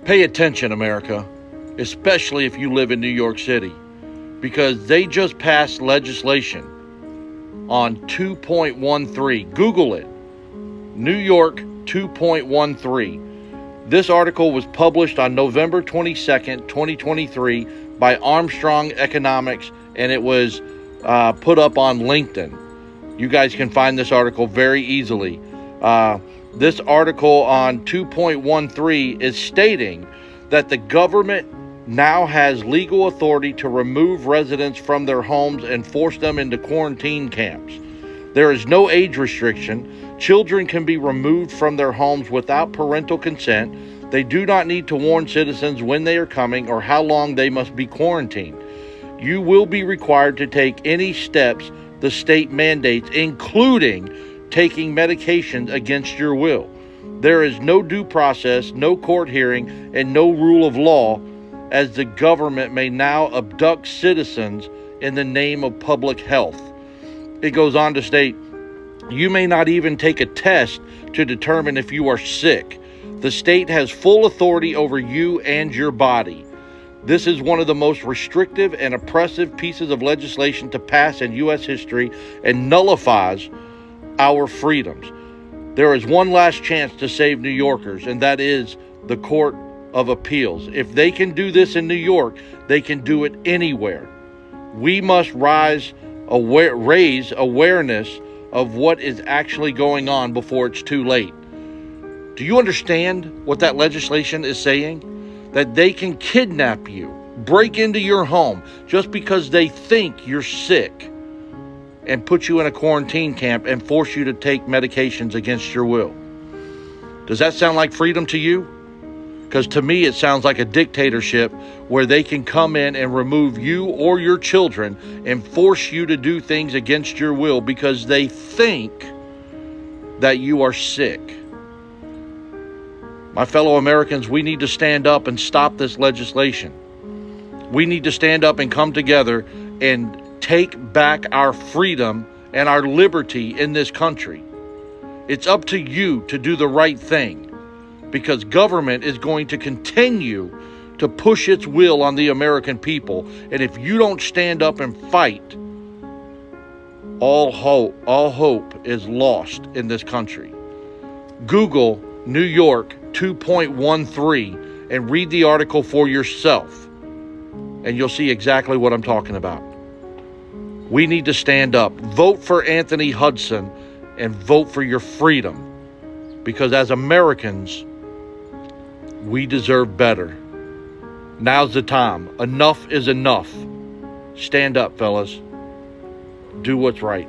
Pay attention, America, especially if you live in New York City, because they just passed legislation on 2.13. Google it. New York 2.13. This article was published on November 22nd, 2023 by Armstrong Economics, and it was put up on LinkedIn. You guys can find this article very easily. This article on 2.13 is stating that the government now has legal authority to remove residents from their homes and force them into quarantine camps. There is no age restriction. Children can be removed from their homes without parental consent. They do not need to warn citizens when they are coming or how long they must be quarantined. You will be required to take any steps the state mandates, including taking medications against your will. There is no due process, no court hearing, and no rule of law, as the government may now abduct citizens in the name of public health. It goes on to state, you may not even take a test to determine if you are sick. The state has full authority over you and your body. This is one of the most restrictive and oppressive pieces of legislation to pass in U.S. history and nullifies our freedoms. There is one last chance to save New Yorkers, and that is the Court of Appeals. If they can do this in New York, they can do it anywhere. We must raise awareness of what is actually going on before it's too late. Do you understand what that legislation is saying? That they can kidnap you, break into your home just because they think you're sick, and put you in a quarantine camp and force you to take medications against your will. Does that sound like freedom to you? Because to me, it sounds like a dictatorship where they can come in and remove you or your children and force you to do things against your will because they think that you are sick. My fellow Americans, we need to stand up and stop this legislation. We need to stand up and come together and take back our freedom and our liberty in this country. It's up to you to do the right thing, because government is going to continue to push its will on the American people. And if you don't stand up and fight, all hope is lost in this country. Google New York 2.13 and read the article for yourself, and you'll see exactly what I'm talking about. We need to stand up. Vote for Anthony Hudson and vote for your freedom, because as Americans, we deserve better. Now's the time. Enough is enough. Stand up, fellas. Do what's right.